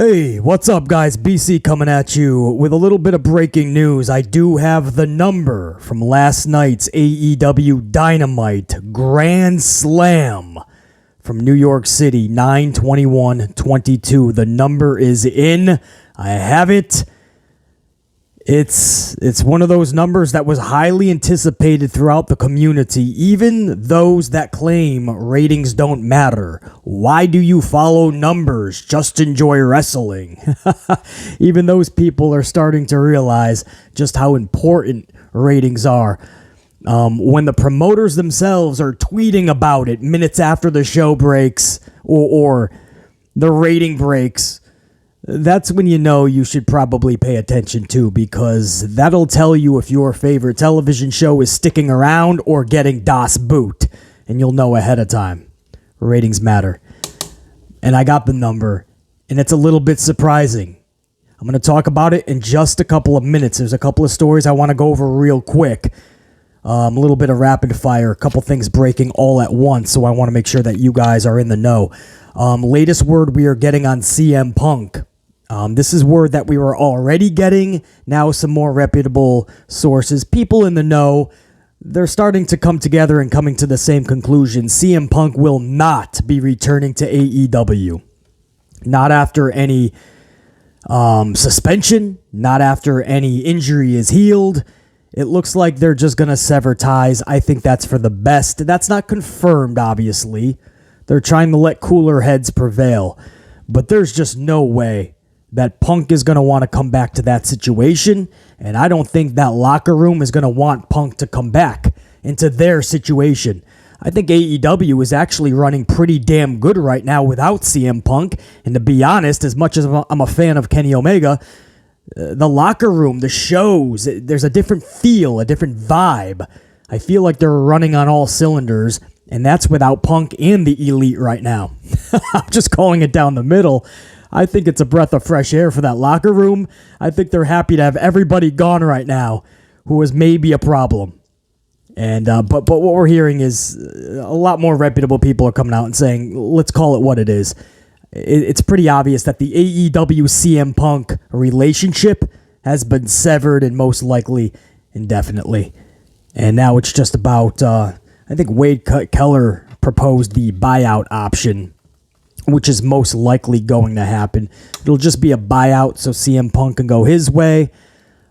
Hey, what's up, guys? BC coming at you with a little bit of breaking news. I do have the number from last night's AEW Dynamite Grand Slam from New York City, 9/21/22. The number is in. I have it. It's one of those numbers that was highly anticipated throughout the community, even those that claim ratings don't matter. Why do you follow numbers? Just enjoy wrestling. Even those people are starting to realize just how important ratings are. When the promoters themselves are tweeting about it minutes after the show breaks or the rating breaks, that's when you know you should probably pay attention to, because that'll tell you if your favorite television show is sticking around or getting Das Boot, and you'll know ahead of time. Ratings matter. And I got the number, and it's a little bit surprising. I'm going to talk about it in just a couple of minutes. There's a couple of stories I want to go over real quick. A little bit of rapid fire, a couple things breaking all at once, so I want to make sure that you guys are in the know. Latest word we are getting on CM Punk. This is word that we were already getting. Now some more reputable sources, people in the know, they're starting to come together and coming to the same conclusion. CM Punk will not be returning to AEW. Not after any suspension, not after any injury is healed. It looks like they're just going to sever ties. I think that's for the best. That's not confirmed, obviously. They're trying to let cooler heads prevail. But there's just no way that Punk is going to want to come back to that situation, and I don't think that locker room is going to want Punk to come back into their situation. I think AEW is actually running pretty damn good right now without CM Punk, and to be honest, as much as I'm a fan of Kenny Omega, the locker room, the shows, there's a different feel, a different vibe. I feel like they're running on all cylinders, and that's without Punk and the Elite right now. I'm just calling it down the middle. I think it's a breath of fresh air for that locker room. I think they're happy to have everybody gone right now who was maybe a problem. And but what we're hearing is a lot more reputable people are coming out and saying, let's call it what it is. It's pretty obvious that the AEW CM Punk relationship has been severed, and most likely indefinitely. And now it's just about, I think Wade Keller proposed the buyout option, which is most likely going to happen. It'll just be a buyout so CM Punk can go his way.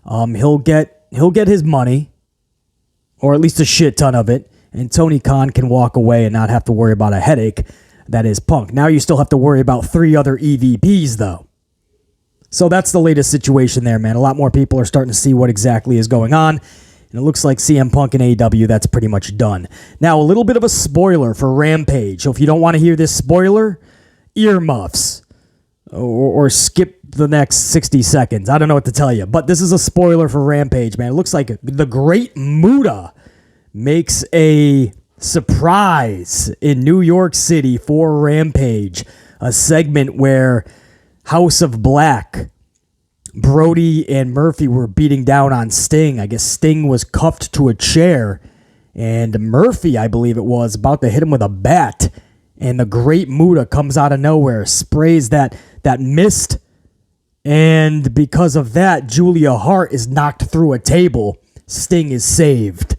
He'll get his money, or at least a shit ton of it, and Tony Khan can walk away and not have to worry about a headache that is Punk. Now you still have to worry about 3 other EVPs, though. So that's the latest situation there, man. A lot more people are starting to see what exactly is going on, and it looks like CM Punk and AEW, that's pretty much done. Now, a little bit of a spoiler for Rampage. So if you don't want to hear this spoiler, earmuffs, or skip the next 60 seconds. I don't know what to tell you, but this is a spoiler for Rampage, man. It looks like the Great Muta makes a surprise in New York City for Rampage, a segment where House of Black, Brody and Murphy were beating down on Sting. I guess Sting was cuffed to a chair, and Murphy, I believe it was, about to hit him with a bat. And the Great Muta comes out of nowhere, sprays that mist, and because of that, Julia Hart is knocked through a table. Sting is saved.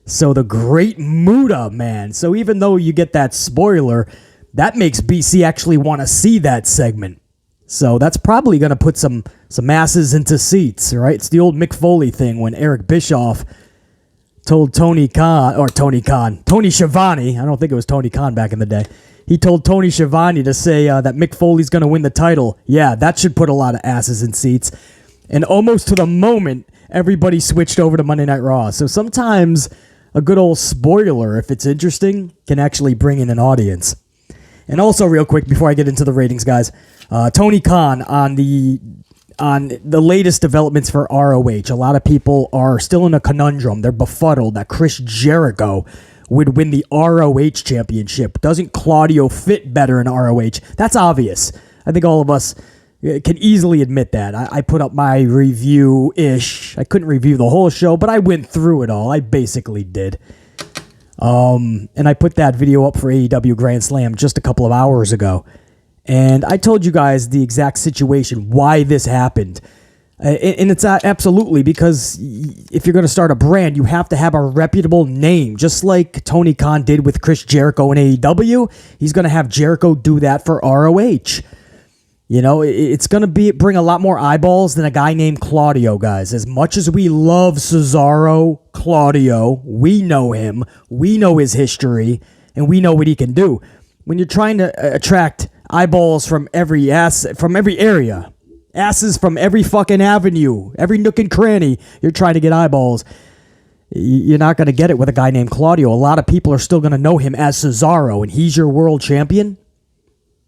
So the Great Muta, man. So even though you get that spoiler, that makes BC actually want to see that segment. So that's probably going to put some asses into seats, right? It's the old Mick Foley thing when Eric Bischoff told Tony Schiavone, I don't think it was Tony Khan back in the day, he told Tony Schiavone to say that Mick Foley's going to win the title. Yeah, that should put a lot of asses in seats. And almost to the moment, everybody switched over to Monday Night Raw. So sometimes a good old spoiler, if it's interesting, can actually bring in an audience. And also, real quick, before I get into the ratings, guys, Tony Khan on the latest developments for ROH. A lot of people are still in a conundrum. They're befuddled that Chris Jericho would win the ROH championship. Doesn't Claudio fit better in ROH? That's obvious. I think all of us can easily admit that. I put up my review-ish. I couldn't review the whole show, but I went through it all. I basically did. And I put that video up for AEW Grand Slam just a couple of hours ago. And I told you guys the exact situation, why this happened. And it's absolutely because if you're going to start a brand, you have to have a reputable name. Just like Tony Khan did with Chris Jericho in AEW, he's going to have Jericho do that for ROH. You know, it's going to bring a lot more eyeballs than a guy named Claudio, guys. As much as we love Cesaro, Claudio, we know him, we know his history, and we know what he can do. When you're trying to attract eyeballs from every area, asses from every fucking avenue, every nook and cranny, you're trying to get eyeballs. You're not going to get it with a guy named Claudio. A lot of people are still going to know him as Cesaro, and he's your world champion.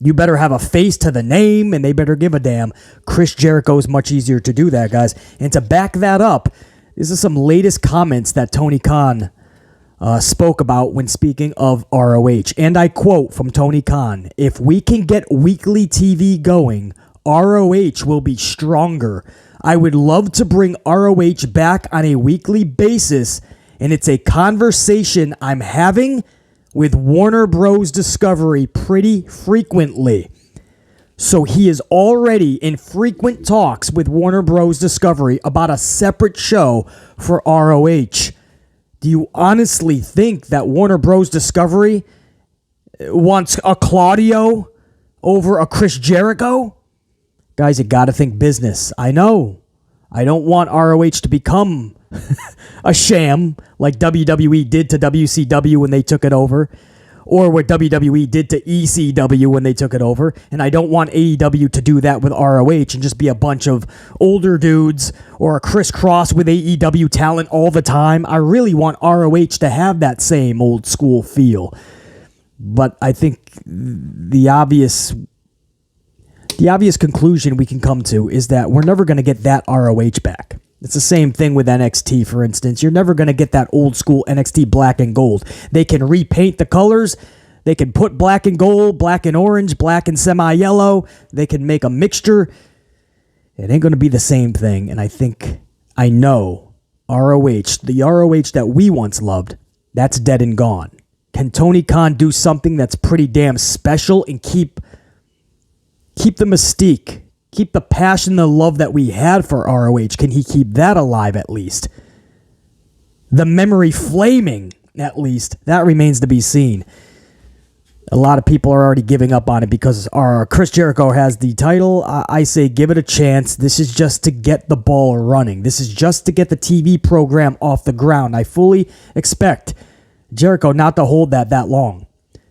You better have a face to the name, and they better give a damn. Chris Jericho is much easier to do that, guys. And to back that up, this is some latest comments that Tony Khan spoke about when speaking of ROH. And I quote from Tony Khan, "If we can get weekly TV going, ROH will be stronger. I would love to bring ROH back on a weekly basis, and it's a conversation I'm having with Warner Bros. Discovery pretty frequently." So he is already in frequent talks with Warner Bros. Discovery about a separate show for ROH. Do you honestly think that Warner Bros. Discovery wants a Claudio over a Chris Jericho? Guys, you got to think business. I know. I don't want ROH to become a sham like WWE did to WCW when they took it over, or what WWE did to ECW when they took it over. And I don't want AEW to do that with ROH and just be a bunch of older dudes or a crisscross with AEW talent all the time. I really want ROH to have that same old school feel. But I think the obvious conclusion we can come to is that we're never going to get that ROH back. It's the same thing with NXT, for instance. You're never going to get that old school NXT black and gold. They can repaint the colors. They can put black and gold, black and orange, black and semi-yellow. They can make a mixture. It ain't going to be the same thing. And I know ROH, the ROH that we once loved, that's dead and gone. Can Tony Khan do something that's pretty damn special and keep the mystique, keep the passion, the love that we had for ROH? Can he keep that alive at least? The memory flaming, at least. That remains to be seen. A lot of people are already giving up on it because Chris Jericho has the title. I say give it a chance. This is just to get the ball running. This is just to get the TV program off the ground. I fully expect Jericho not to hold that long.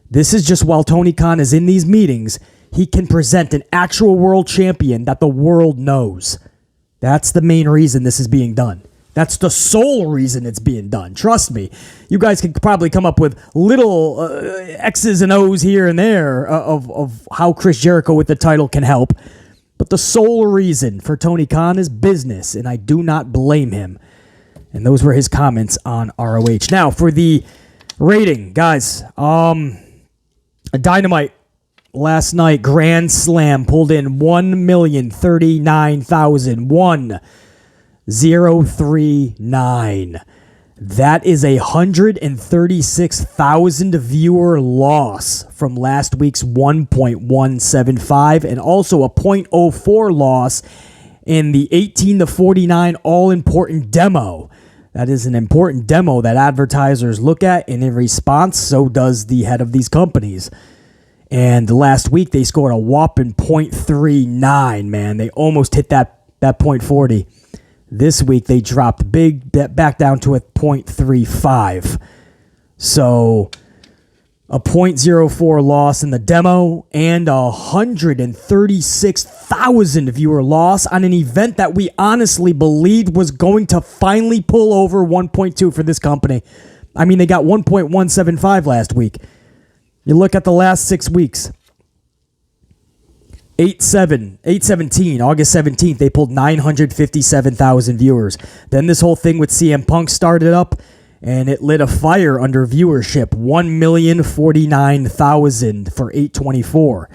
This is just while Tony Khan is in these meetings, he can present an actual world champion that the world knows. That's the main reason this is being done. That's the sole reason it's being done. Trust me. You guys can probably come up with little X's and O's here and there of how Chris Jericho with the title can help. But the sole reason for Tony Khan is business, and I do not blame him. And those were his comments on ROH. Now, for the rating, guys, Dynamite. Last night, Grand Slam pulled in 1,039,139. That is 136,000 viewer loss from last week's 1.175 and also a 0.04 loss in the 18 to 49 all-important demo. That is an important demo that advertisers look at, and in response, so does the head of these companies. And last week, they scored a whopping 0.39, man. They almost hit that 0.40. This week, they dropped big back down to a 0.35. So, a 0.04 loss in the demo and 136,000 viewer loss on an event that we honestly believed was going to finally pull over 1.2 for this company. I mean, they got 1.175 last week. You look at the last 6 weeks. 8/17, August 17th, they pulled 957,000 viewers. Then this whole thing with CM Punk started up, and it lit a fire under viewership. 1,049,000 for 8/24.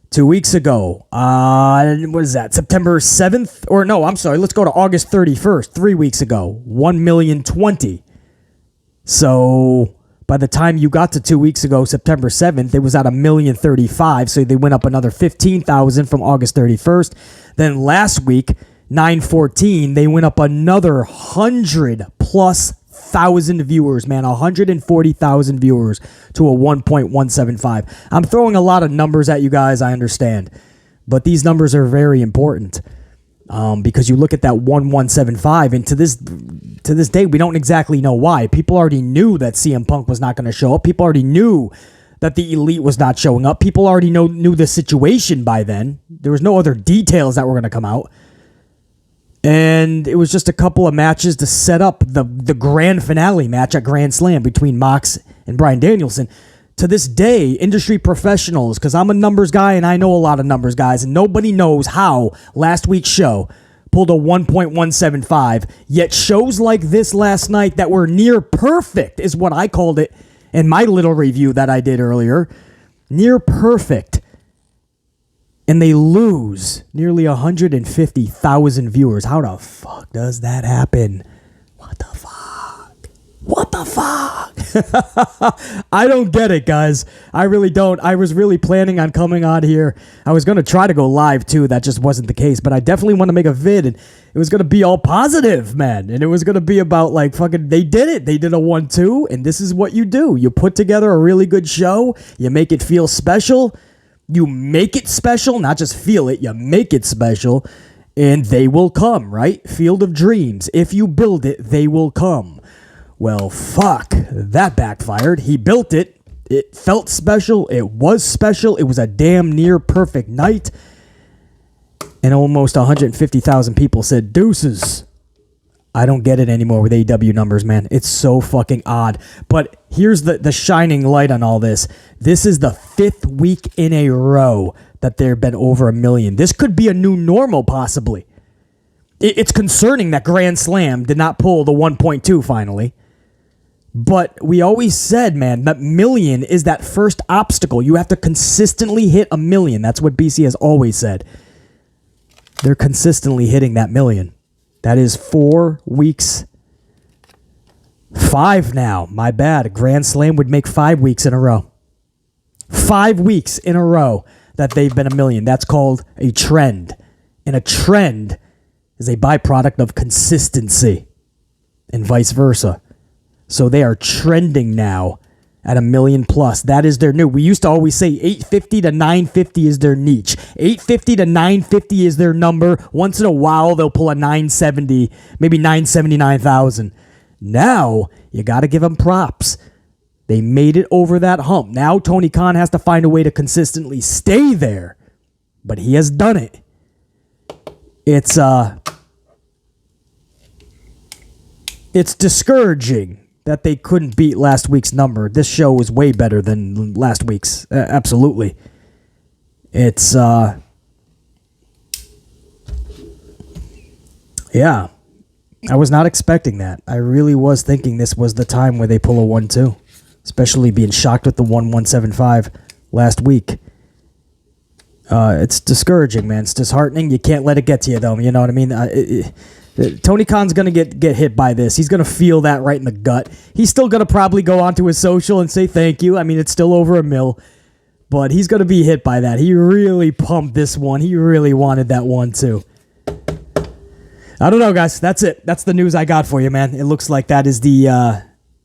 2 weeks ago, what is that, September 7th? Or no, I'm sorry, let's go to August 31st, 3 weeks ago. 1,020,000. So By the time you got to 2 weeks ago, September 7th, it was at 1,035,000. So they went up another 15,000 from August 31st. Then last week, 9/14, they went up another 100,000+ viewers, man. 140,000 viewers to a 1.175. I'm throwing a lot of numbers at you guys, I understand. But these numbers are very important. Because you look at that 1.175, and to this day, we don't exactly know why. People already knew that CM Punk was not going to show up. People already knew that the Elite was not showing up. People already knew the situation by then. There was no other details that were going to come out. And it was just a couple of matches to set up the grand finale match at Grand Slam between Mox and Bryan Danielson. To this day, industry professionals, because I'm a numbers guy and I know a lot of numbers guys, and nobody knows how last week's show pulled a 1.175, yet shows like this last night that were near perfect is what I called it in my little review that I did earlier. Near perfect. And they lose nearly 150,000 viewers. How the fuck does that happen? What the fuck? What the fuck? I don't get it, guys. I really don't. I was really planning on coming on here. I was going to try to go live, too. That just wasn't the case. But I definitely want to make a vid, and it was going to be all positive, man. And it was going to be about, like, fucking, they did it. They did a 1-2, and this is what you do. You put together a really good show. You make it feel special. You make it special, not just feel it. You make it special, and they will come, right? Field of Dreams. If you build it, they will come. Well, fuck, that backfired. He built it. It felt special. It was special. It was a damn near perfect night. And almost 150,000 people said, deuces. I don't get it anymore with AEW numbers, man. It's so fucking odd. But here's the shining light on all this. This is the 5th week in a row that there have been over 1 million. This could be a new normal, possibly. It's concerning that Grand Slam did not pull the 1.2 finally. But we always said, man, that 1 million is that first obstacle. You have to consistently hit 1 million. That's what BC has always said. They're consistently hitting that 1 million. That is 4 weeks. 5 now. My bad. Grand Slam would make 5 weeks in a row. 5 weeks in a row that they've been 1 million. That's called a trend. And a trend is a byproduct of consistency. And vice versa. So they are trending now at 1 million plus. That is their new. We used to always say 850 to 950 is their niche. 850 to 950 is their number. Once in a while, they'll pull a 970, maybe 979,000. Now, you got to give them props. They made it over that hump. Now, Tony Khan has to find a way to consistently stay there. But he has done it. It's discouraging that they couldn't beat last week's number. This show was way better than last week's. Absolutely. It's, yeah. I was not expecting that. I really was thinking this was the time where they pull a 1-2. Especially being shocked with the 1.175 last week. It's discouraging, man. It's disheartening. You can't let it get to you, though. You know what I mean? Tony Khan's going to get hit by this. He's going to feel that right in the gut. He's still going to probably go onto his social and say thank you. I mean, it's still over 1 mil. But he's going to be hit by that. He really pumped this one. He really wanted that one, too. I don't know, guys. That's it. That's the news I got for you, man. It looks like that is the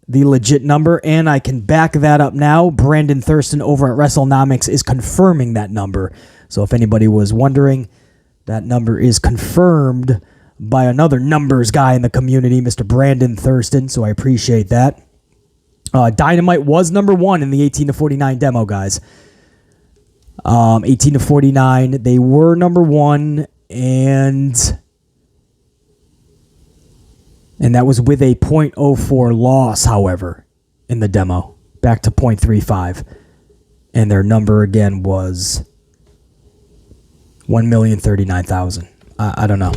legit number, and I can back that up now. Brandon Thurston over at WrestleNomics is confirming that number. So if anybody was wondering, that number is confirmed by another numbers guy in the community, Mr. Brandon Thurston, so I appreciate that. Dynamite was number 1 in the 18 to 49 demo, guys. 18 to 49, they were number 1, and that was with a .04 loss, however, in the demo, back to .35. And their number again was 1,039,000. I don't know.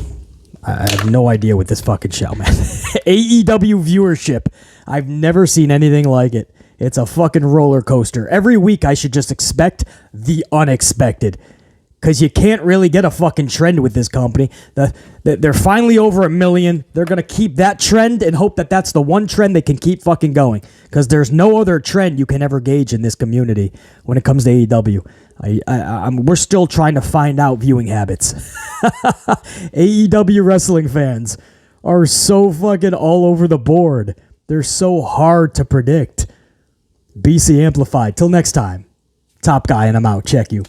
I have no idea with this fucking show, man. AEW viewership. I've never seen anything like it. It's a fucking roller coaster. Every week I should just expect the unexpected. because you can't really get a fucking trend with this company. They're finally over 1 million. They're going to keep that trend and hope that that's the one trend they can keep fucking going, because there's no other trend you can ever gauge in this community when it comes to AEW. We're still trying to find out viewing habits. AEW wrestling fans are so fucking all over the board. They're so hard to predict. BC Amplified. Till next time. Top guy, and I'm out. Check you.